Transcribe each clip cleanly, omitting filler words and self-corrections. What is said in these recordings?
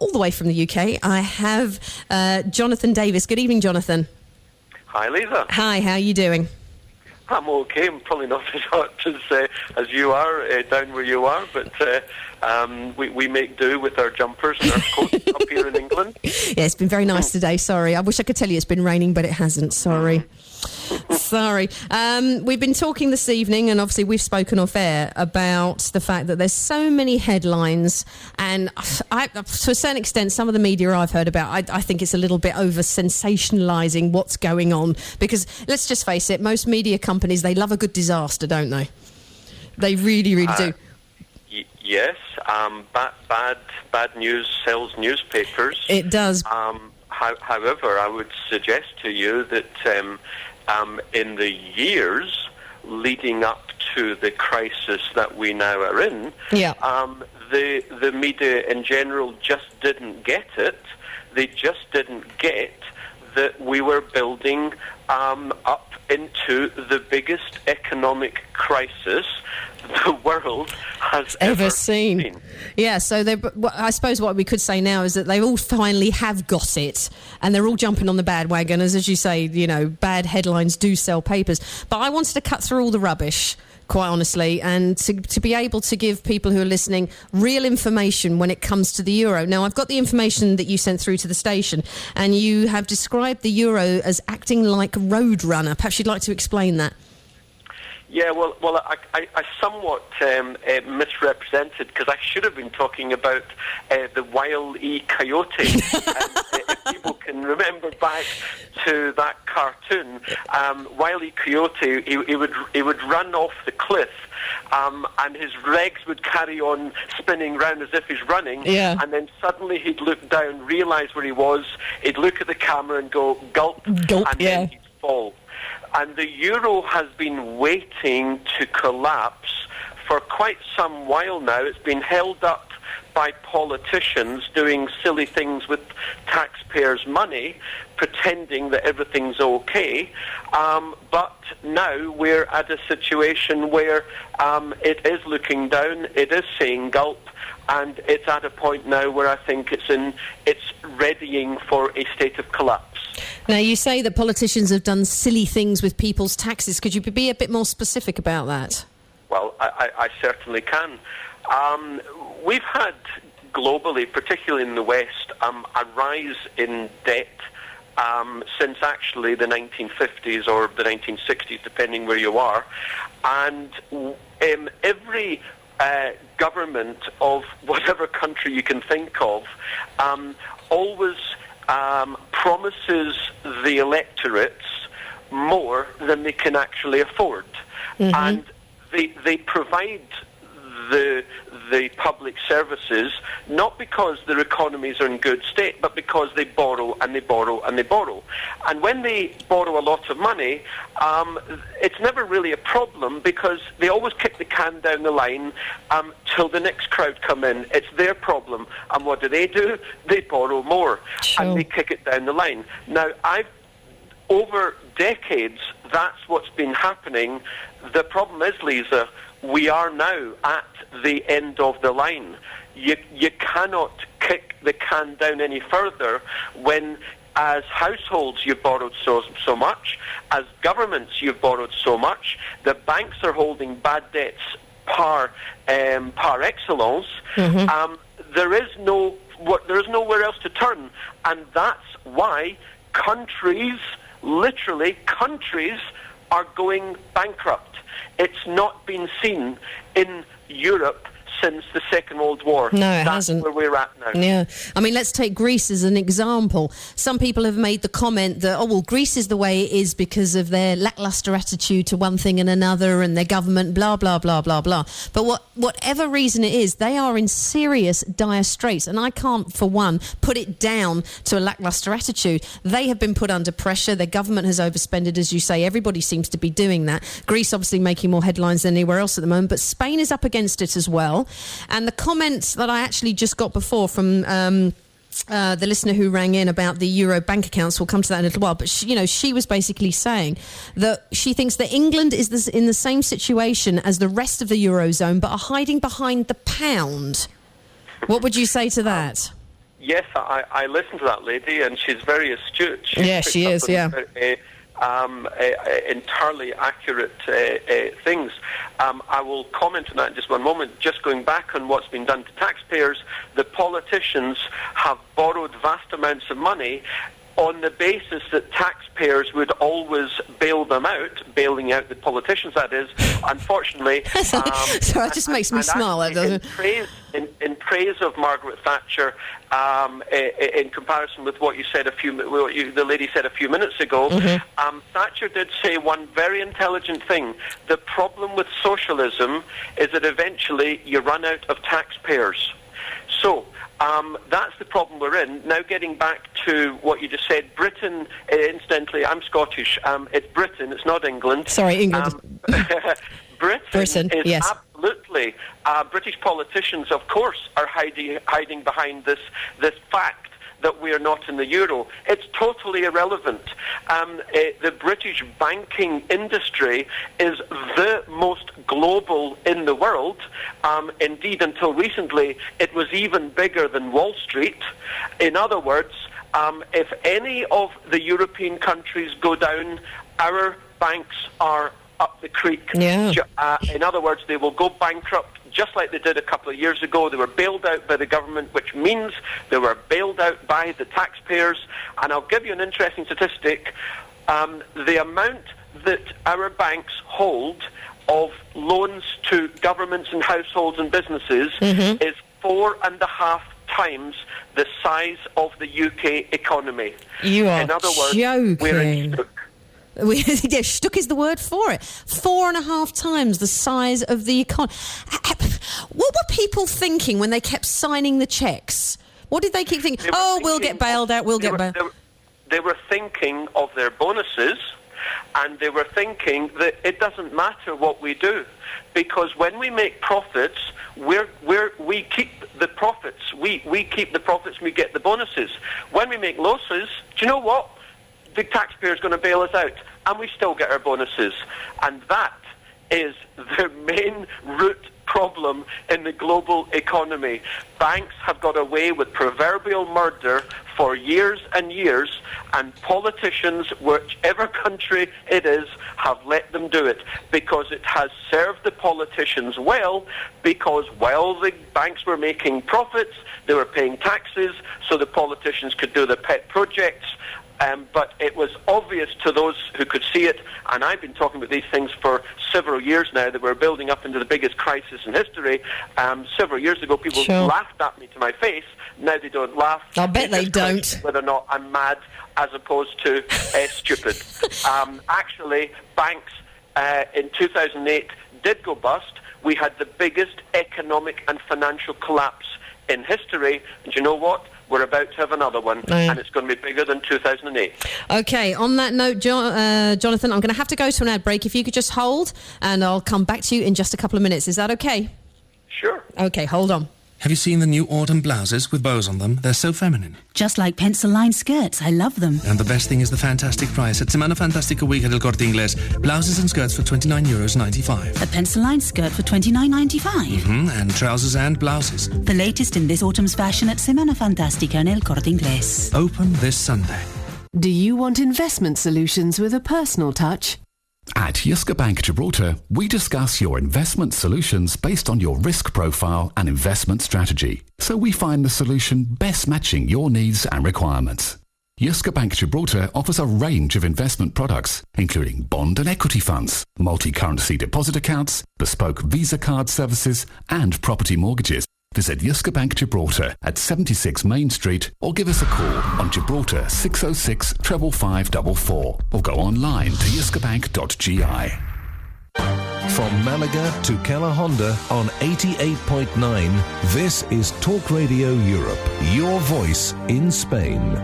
All the way from the UK, I have Jonathan Davis. Good evening, Jonathan. Hi, Lisa. Hi, how are you doing? I'm okay. I'm probably not as hot as you are down where you are, but we make do with our jumpers and our coats up here in England. Yeah, it's been very nice today. Sorry. I wish I could tell you it's been raining, but it hasn't. Sorry. Sorry. We've been talking this evening, and obviously we've spoken off air about the fact that there's so many headlines, and to a certain extent, some of the media I've heard about, I think it's a little bit over sensationalising what's going on, because let's just face it, most media companies, they love a good disaster, don't they? They really, really do. Yes. Bad news sells newspapers. It does. However, I would suggest to you that in the years leading up to the crisis that we now are in, the media in general just didn't get it. They just didn't get that we were building up into the biggest economic crisis the world has ever seen. Yeah, so I suppose what we could say now is that they all finally have got it, and they're all jumping on the bandwagon. As you say, you know, bad headlines do sell papers. But I wanted to cut through all the rubbish, quite honestly, and to be able to give people who are listening real information when it comes to the euro. Now, I've got the information that you sent through to the station, and you have described the euro as acting like Roadrunner. Perhaps you'd like to explain that. Yeah, well, I somewhat misrepresented, because I should have been talking about the Wile E. Coyote. If people can remember back to that cartoon, Wile E. Coyote, he would run off the cliff, and his legs would carry on spinning round as if he's running, and then suddenly he'd look down, realise where he was, he'd look at the camera and go, gulp, and then he'd fall. And the euro has been waiting to collapse for quite some while now. It's been held up by politicians doing silly things with taxpayers' money, pretending that everything's okay. But now we're at a situation where it is looking down, it is saying gulp, and it's at a point now where I think it's readying for a state of collapse. Now, you say that politicians have done silly things with people's taxes. Could you be a bit more specific about that? Well, I certainly can. We've had globally, particularly in the West, a rise in debt since actually the 1950s or the 1960s, depending where you are. And every government of whatever country you can think of always promises the electorates more than they can actually afford. Mm-hmm. And they provide the public services not because their economies are in good state, but because they borrow and they borrow and they borrow. And when they borrow a lot of money, it's never really a problem, because they always kick the can down the line till the next crowd come in. It's their problem. And what do? They borrow more, and they kick it down the line. Now, over decades, that's what's been happening. The problem is, Lisa, we are now at the end of the line. You cannot kick the can down any further when, as households, you've borrowed so much, as governments, you've borrowed so much, the banks are holding bad debts par excellence. Mm-hmm. There is nowhere else to turn, and that's why countries, literally countries, are going bankrupt. It's not been seen in Europe since the Second World War. No, it hasn't. That's where we're at now. Yeah. I mean, let's take Greece as an example. Some people have made the comment that, Greece is the way it is because of their lacklustre attitude to one thing and another, and their government, blah, blah, blah, blah, blah. But whatever reason it is, they are in serious, dire straits. And I can't, for one, put it down to a lacklustre attitude. They have been put under pressure. Their government has overspended, as you say. Everybody seems to be doing that. Greece obviously making more headlines than anywhere else at the moment. But Spain is up against it as well. And the comments that I actually just got before from the listener who rang in about the Euro bank accounts, we'll come to that in a little while, but she was basically saying that she thinks that England is in the same situation as the rest of the Eurozone, but are hiding behind the pound. What would you say to that? Yes, I listened to that lady, and she's very astute. Yeah, she is, yeah. Entirely accurate things. I will comment on that in just one moment. Just going back on what's been done to taxpayers, the politicians have borrowed vast amounts of money on the basis that taxpayers would always bail them out, bailing out the politicians, that is. Unfortunately... so that just makes me smile. In praise of Margaret Thatcher, in comparison with what you said the lady said a few minutes ago, Thatcher did say one very intelligent thing. The problem with socialism is that eventually you run out of taxpayers. So... that's the problem we're in. Now, getting back to what you just said, Britain, incidentally, I'm Scottish. It's Britain, it's not England. Sorry, England. Britain is yes. Absolutely. British politicians, of course, are hiding behind this fact that we are not in the euro. It's totally irrelevant. The British banking industry is the most global in the world. Indeed, until recently, it was even bigger than Wall Street. In other words, if any of the European countries go down, our banks are up the creek. Yeah. In other words, they will go bankrupt just like they did a couple of years ago. They were bailed out by the government, which means they were bailed out by the taxpayers. And I'll give you an interesting statistic. The amount that our banks hold of loans to governments and households and businesses is 4.5 times the size of the UK economy. You are In other words, joking. we're in Stoke. Yeah, stuck is the word for it. 4.5 times the size of the economy. What were people thinking when they kept signing the checks? What did they keep thinking? We'll get bailed out, we'll get bailed out. They were thinking of their bonuses, and they were thinking that it doesn't matter what we do, because when we make profits, we keep the profits. We keep the profits and we get the bonuses. When we make losses, do you know what? The taxpayer's going to bail us out, and we still get our bonuses. And that is the main root problem in the global economy. Banks have got away with proverbial murder for years and years, and politicians, whichever country it is, have let them do it, because it has served the politicians well, because while the banks were making profits, they were paying taxes, so the politicians could do their pet projects. But it was obvious to those who could see it, and I've been talking about these things for several years now, that we're building up into the biggest crisis in history. Several years ago, people laughed at me to my face. Now they don't laugh. I bet they don't. Whether or not I'm mad as opposed to stupid. Actually, banks in 2008 did go bust. We had the biggest economic and financial collapse in history, and you know what? We're about to have another one, and it's going to be bigger than 2008. Okay, on that note, Jonathan, I'm going to have to go to an ad break. If you could just hold, and I'll come back to you in just a couple of minutes. Is that okay? Sure. Okay, hold on. Have you seen the new autumn blouses with bows on them? They're so feminine. Just like pencil-lined skirts. I love them. And the best thing is the fantastic price. At Semana Fantastica Week at El Corte Inglés, blouses and skirts for €29.95. A pencil-lined skirt for $29.95? And trousers and blouses. The latest in this autumn's fashion at Semana Fantastica in El Corte Inglés. Open this Sunday. Do you want investment solutions with a personal touch? At Yuska Bank Gibraltar, we discuss your investment solutions based on your risk profile and investment strategy, so we find the solution best matching your needs and requirements. Yuska Bank Gibraltar offers a range of investment products, including bond and equity funds, multi-currency deposit accounts, bespoke Visa card services, and property mortgages. Visit Yuska Bank Gibraltar at 76 Main Street, or give us a call on Gibraltar 606 55544, or go online to yuskabank.gi. From Malaga to Keller Honda on 88.9, this is Talk Radio Europe, your voice in Spain.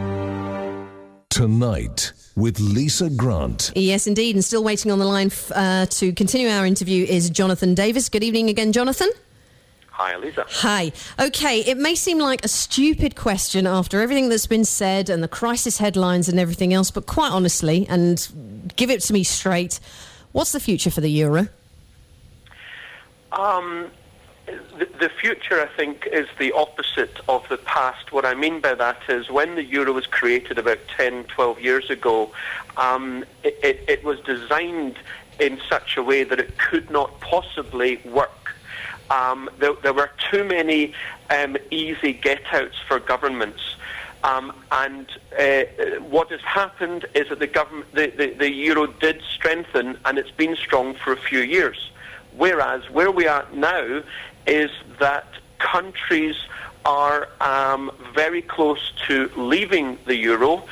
Tonight with Lisa Grant. Yes, indeed, and still waiting on the line to continue our interview is Jonathan Davis. Good evening again, Jonathan. Hi, Lisa. Hi. Okay, it may seem like a stupid question after everything that's been said and the crisis headlines and everything else, but quite honestly, and give it to me straight, what's the future for the euro? The future, I think, is the opposite of the past. What I mean by that is when the euro was created about 10, 12 years ago, it was designed in such a way that it could not possibly work. There were too many easy get-outs for governments. And what has happened is that the euro did strengthen, and it's been strong for a few years. Whereas where we are now is that countries are very close to leaving the euro.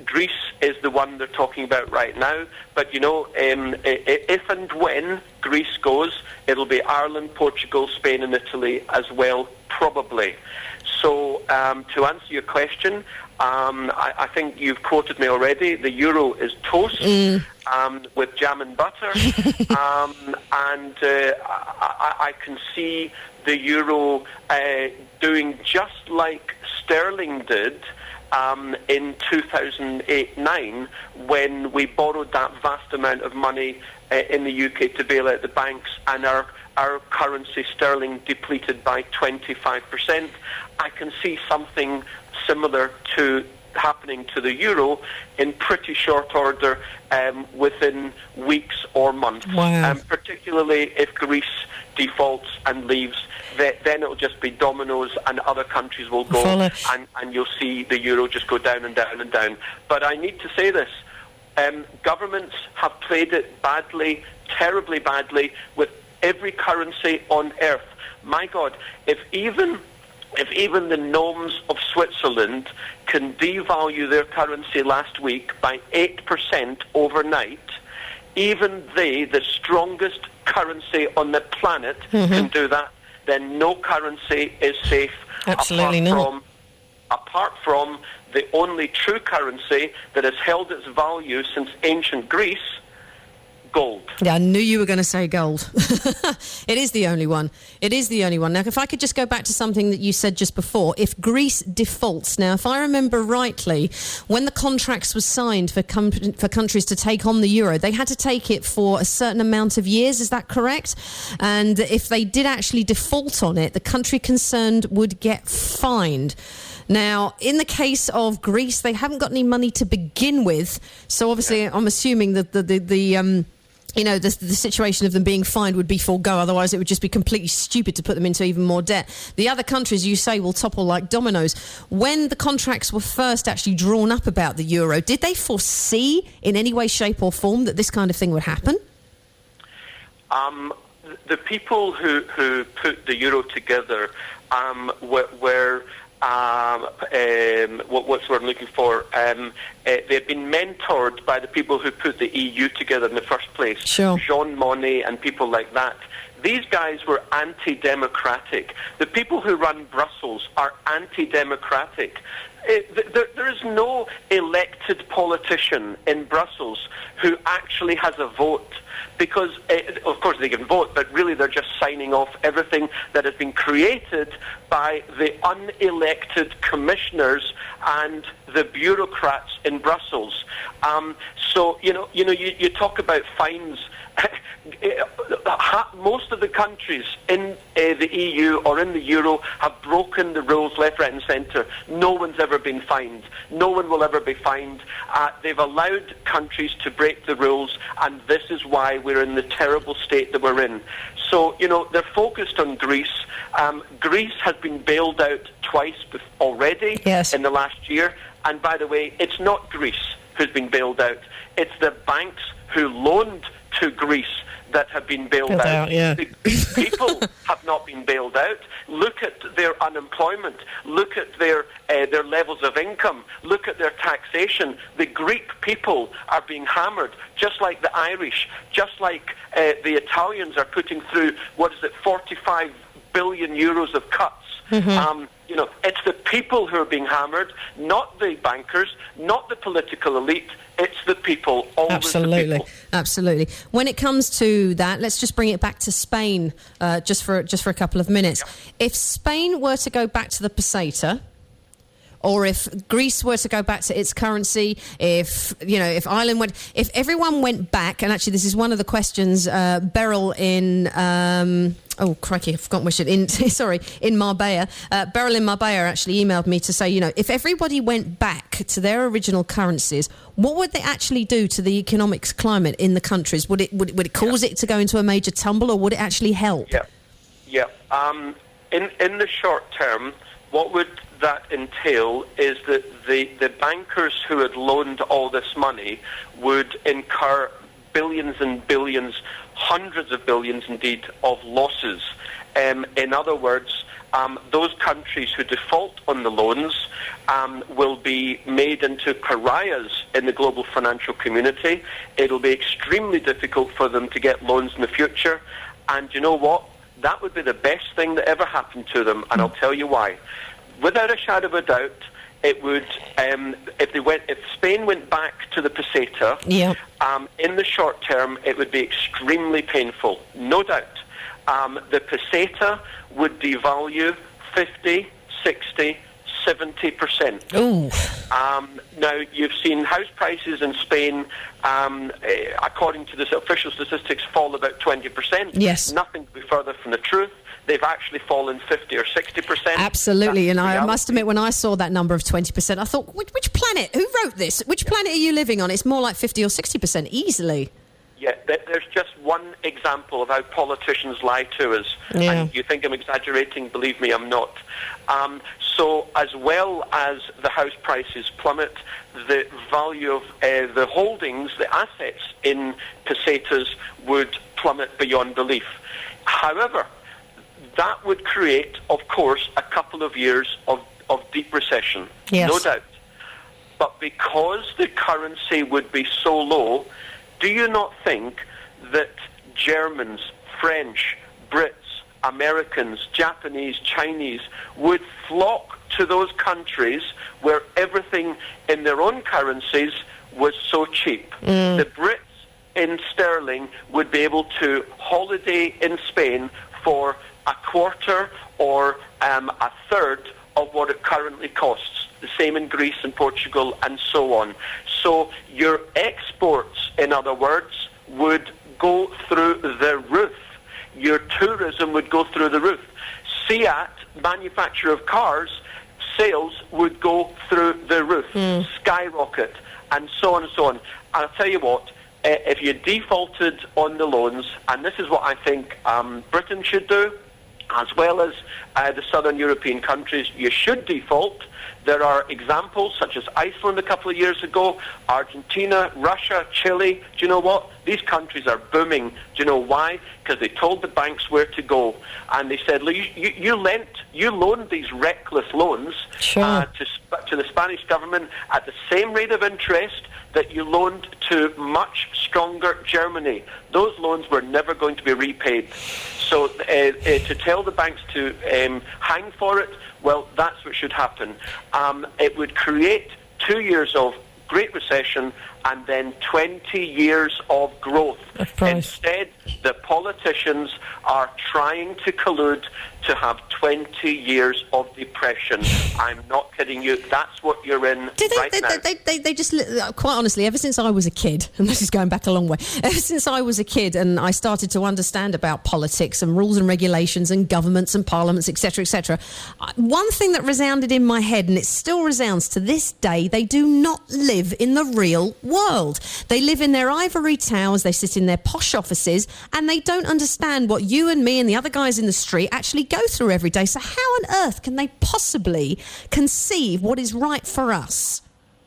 Greece is the one they're talking about right now. But, if and when Greece goes, it'll be Ireland, Portugal, Spain and Italy as well, probably. So to answer your question, I think you've quoted me already. The euro is toast with jam and butter. I can see the euro doing just like sterling did in 2008-9 when we borrowed that vast amount of money in the UK to bail out the banks, and our currency sterling depleted by 25%. I can see something similar to happening to the euro in pretty short order within weeks or months. Wow. Particularly if Greece defaults and leaves, then it'll just be dominoes and other countries will go and you'll see the euro just go down and down and down. But I need to say this, governments have played it badly, terribly badly, with every currency on earth. My God, if even the gnomes of Switzerland can devalue their currency last week by 8% overnight, even they, the strongest currency on the planet, can do that, then no currency is safe. Absolutely not. Apart from the only true currency that has held its value since ancient Greece, gold. Yeah, I knew you were going to say gold. It is the only one. It is the only one. Now, if I could just go back to something that you said just before, if Greece defaults, now, if I remember rightly, when the contracts were signed for countries to take on the euro, they had to take it for a certain amount of years, is that correct? And if they did actually default on it, the country concerned would get fined. Now, in the case of Greece, they haven't got any money to begin with, so obviously I'm assuming that the situation of them being fined would be forego. Otherwise, it would just be completely stupid to put them into even more debt. The other countries, you say, will topple like dominoes. When the contracts were first actually drawn up about the euro, did they foresee in any way, shape or form that this kind of thing would happen? The people who put the euro together were what's what I'm looking for? They've been mentored by the people who put the EU together in the first place. Sure. Jean Monnet and people like that. These guys were anti-democratic. The people who run Brussels are anti-democratic. There is no elected politician in Brussels who actually has a vote. Because, of course, they can vote, but really they're just signing off everything that has been created by the unelected commissioners and the bureaucrats in Brussels. So, you talk about fines. Most of the countries in the EU or in the Euro have broken the rules left, right and centre. No one's ever been fined. No one will ever be fined. They've allowed countries to break the rules, and this is why we're in the terrible state that we're in. So, they're focused on Greece. Greece has been bailed out twice already in the last year. And by the way, it's not Greece who's been bailed out. It's the banks who loaned to Greece that have been bailed out. The Greek people have not been bailed out. Look at their unemployment. Look at their levels of income. Look at their taxation. The Greek people are being hammered, just like the Irish, just like the Italians are putting through, 45 billion euros of cuts. It's the people who are being hammered, not the bankers, not the political elite. It's the people, always the people. Absolutely. When it comes to that, let's just bring it back to Spain just for a couple of minutes. Yeah. If Spain were to go back to the peseta, or if Greece were to go back to its currency, if Ireland if everyone went back, and actually this is one of the questions Beryl in oh, crikey, I've forgotten which in Marbella. Beryl in Marbella actually emailed me to say, if everybody went back to their original currencies, what would they actually do to the economic climate in the countries? Would it cause it to go into a major tumble, or would it actually help? Yeah. In the short term, what would that entail is that the bankers who had loaned all this money would incur billions and billions, hundreds of billions indeed, of losses. In other words, those countries who default on the loans will be made into pariahs in the global financial community. It'll be extremely difficult for them to get loans in the future. And you know what? That would be the best thing that ever happened to them, and I'll tell you why. Without a shadow of a doubt, it would, if Spain went back to the peseta, in the short term, it would be extremely painful, no doubt. The peseta would devalue 50, 60, 70%. Now, you've seen house prices in Spain, according to the official statistics, fall about 20%. Yes. Nothing could be further from the truth. They've actually fallen 50 or 60%. Absolutely, and I must admit, when I saw that number of 20%, I thought, which planet? Who wrote this? Which planet are you living on? It's more like 50 or 60% easily. Yeah, there's just one example of how politicians lie to us. Yeah. And you think I'm exaggerating, believe me, I'm not. So as well as the house prices plummet, the value of the holdings, the assets in pesetas would plummet beyond belief. However, that would create, of course, a couple of years of deep recession, no doubt. But because the currency would be so low, do you not think that Germans, French, Brits, Americans, Japanese, Chinese would flock to those countries where everything in their own currencies was so cheap? The Brits in sterling would be able to holiday in Spain for a quarter or a third of what it currently costs. The same in Greece and Portugal and so on. So your exports, in other words, would go through the roof. Your tourism would go through the roof. Seat, manufacturer of cars, sales would go through the roof, skyrocket, and so on and so on. And I'll tell you what, if you defaulted on the loans, and this is what I think Britain should do, as well as the southern European countries, you should default. There are examples such as Iceland a couple of years ago, Argentina, Russia, Chile. Do you know what? These countries are booming. Do you know why? Because they told the banks where to go. And they said, look, you loaned these reckless loans to the Spanish government at the same rate of interest that you loaned to much stronger Germany. Those loans were never going to be repaid. So to tell the banks to hang for it, well, that's what should happen. It would create 2 years of Great Recession and then 20 years of growth. Instead, the politicians are trying to collude to have 20 years of depression. I'm not kidding you. That's what you're in now. They just, quite honestly, ever since I was a kid, and this is going back a long way, ever since I was a kid and I started to understand about politics and rules and regulations and governments and parliaments, etc., one thing that resounded in my head, and it still resounds to this day, they do not live in the real world. They live in their ivory towers, they sit in their posh offices, and they don't understand what you and me and the other guys in the street actually go through every day. So how on earth can they possibly conceive what is right for us?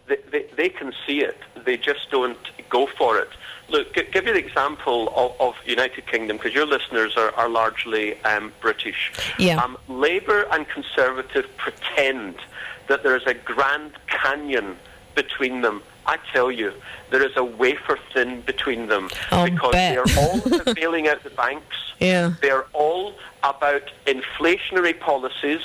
They can see it. They just don't go for it. Look, give you the example of United Kingdom, because your listeners are largely British. Yeah. Labour and Conservative pretend that there is a Grand Canyon between them. I tell you, there is a wafer thin between them, because they're all about bailing out the banks. Yeah. They're all about inflationary policies.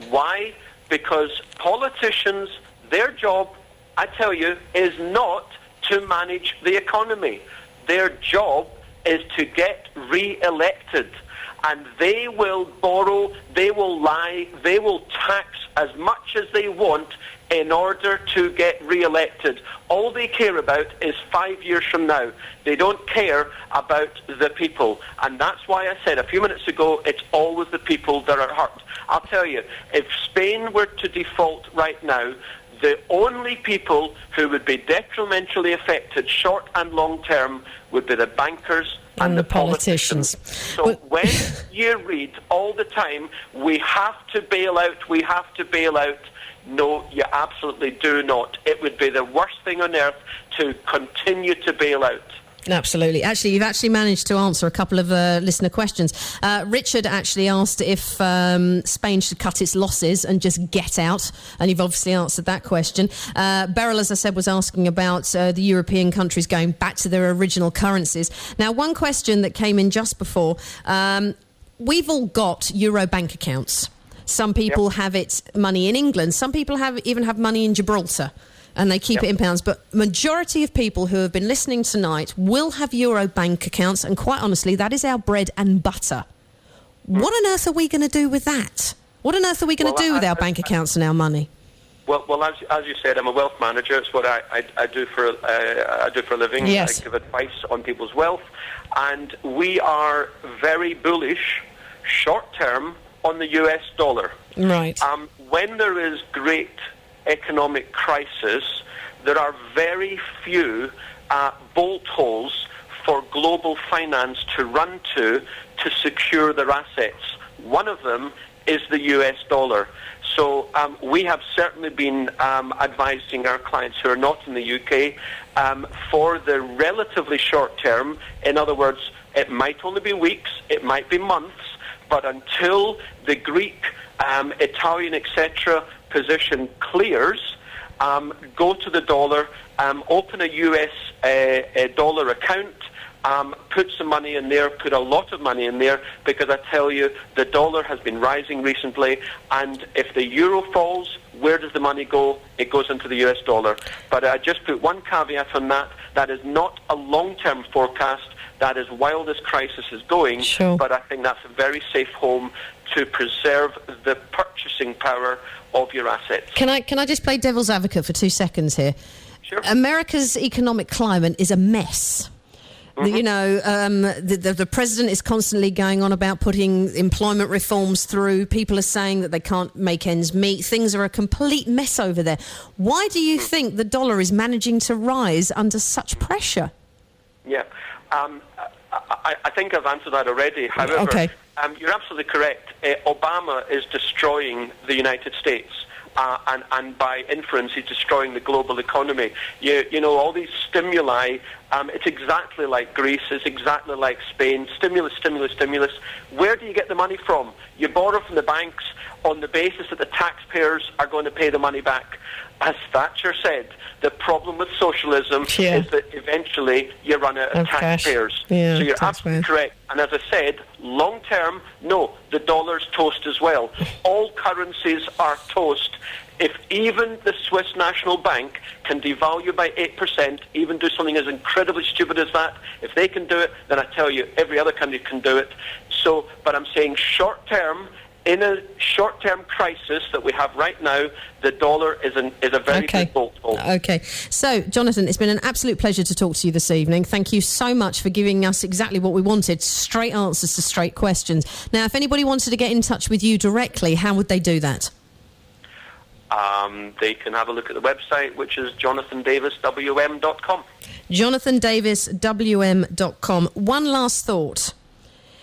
Why? Because politicians, their job, I tell you, is not to manage the economy. Their job is to get re-elected. and they will borrow, they will lie, they will tax as much as they want in order to get re-elected. All they care about is 5 years from now. They don't care about the people. And that's why I said a few minutes ago, it's always the people that are hurt. I'll tell you, if Spain were to default right now, the only people who would be detrimentally affected, short and long term, would be the bankers and the politicians. So when you read all the time, we have to bail out, we have to bail out, no, you absolutely do not. It would be the worst thing on earth to continue to bail out. Absolutely. Actually, you've actually managed to answer a couple of listener questions. Richard actually asked if Spain should cut its losses and just get out, and you've obviously answered that question. Beryl, as I said, was asking about the European countries going back to their original currencies. Now, one question that came in just before, we've all got Euro bank accounts. Some people have it money in England. Some people even have money in Gibraltar, and they keep it in pounds. But majority of people who have been listening tonight will have Euro bank accounts, and quite honestly, that is our bread and butter. What on earth are we going to do with that? What on earth are we going to do with our bank accounts and our money? Well, as you said, I'm a wealth manager. It's what I do for a living. Yes. I give advice on people's wealth, and we are very bullish, short term, on the US dollar. Right. When there is great economic crisis, there are very few bolt holes for global finance to run to secure their assets. One of them is the US dollar. So we have certainly been advising our clients who are not in the UK for the relatively short term. In other words, it might only be weeks, it might be months, but until the Greek, Italian, etc. position clears, go to the dollar, open a US dollar account, put some money in there, put a lot of money in there, because I tell you, the dollar has been rising recently, and if the euro falls, where does the money go? It goes into the US dollar. But I just put one caveat on that. That is not a long-term forecast. That is while this crisis is going, Sure. But I think that's a very safe home to preserve the purchasing power of your assets. Can I just play devil's advocate for 2 seconds here? Sure. America's economic climate is a mess. Mm-hmm. You know, the president is constantly going on about putting employment reforms through. People are saying that they can't make ends meet. Things are a complete mess over there. Why do you think the dollar is managing to rise under such pressure? Yeah. I think I've answered that already. However, Okay. You're absolutely correct. Obama is destroying the United States. And by inference, he's destroying the global economy. You know, all these stimuli, it's exactly like Greece, it's exactly like Spain. Stimulus, stimulus, stimulus. Where do you get the money from? You borrow from the banks on the basis that the taxpayers are going to pay the money back. As Thatcher said, the problem with socialism is that eventually you run out of taxpayers. Yeah, so you're absolutely correct. And as I said, long term, no, the dollar's toast as well. All currencies are toast. If even the Swiss National Bank can devalue by 8%, even do something as incredibly stupid as that, if they can do it, then I tell you, every other country can do it. So, but I'm saying short term, in a short-term crisis that we have right now, the dollar is a very big bolt hole. Okay. So, Jonathan, it's been an absolute pleasure to talk to you this evening. Thank you so much for giving us exactly what we wanted, straight answers to straight questions. Now, if anybody wanted to get in touch with you directly, how would they do that? They can have a look at the website, which is jonathandaviswm.com. jonathandaviswm.com. One last thought.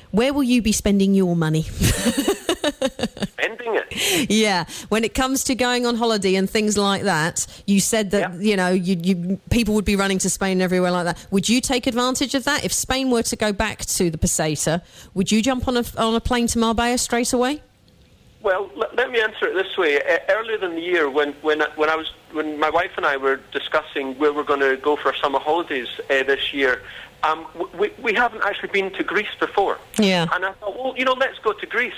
Where will you be spending your money? Spending it? Yeah. When it comes to going on holiday and things like that, you said that, you know, you people would be running to Spain and everywhere like that. Would you take advantage of that? If Spain were to go back to the Peseta, would you jump on a plane to Marbella straight away? Well, let me answer it this way. Earlier in the year, when my wife and I were discussing where we're going to go for our summer holidays this year, we haven't actually been to Greece before. Yeah. And I thought, well, you know, let's go to Greece.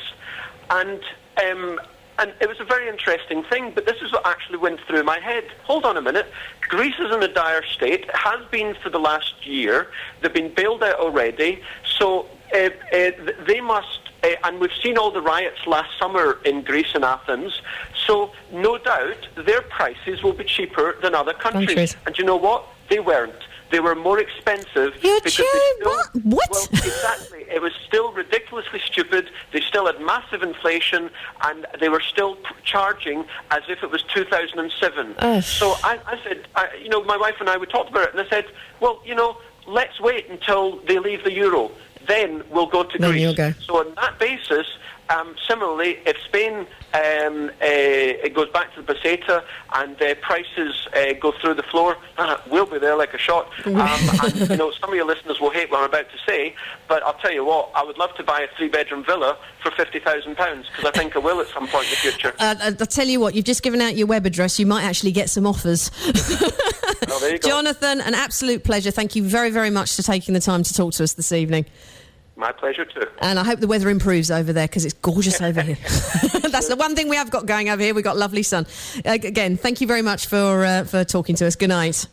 And it was a very interesting thing, but this is what actually went through my head. Hold on a minute. Greece is in a dire state. It has been for the last year. They've been bailed out already. So they must and we've seen all the riots last summer in Greece and Athens, so no doubt their prices will be cheaper than other countries. And you know what? They weren't. They were more expensive. You're because What? Well, exactly. It was still ridiculously stupid. They still had massive inflation, and they were still charging as if it was 2007. So I said, my wife and I, we talked about it, and I said, well, let's wait until they leave the euro. Then we'll go to Greece. You'll go. So on that basis, similarly, if Spain it goes back to the peseta and prices go through the floor, we'll be there like a shot. And some of your listeners will hate what I'm about to say, but I'll tell you what, I would love to buy a 3-bedroom villa for £50,000 because I think I will at some point in the future. I'll tell you what, you've just given out your web address. You might actually get some offers. Oh, there you go. Jonathan, an absolute pleasure. Thank you very, very much for taking the time to talk to us this evening. My pleasure too. And I hope the weather improves over there because it's gorgeous over here. That's the one thing we have got going over here. We've got lovely sun. Again, thank you very much for talking to us. Good night.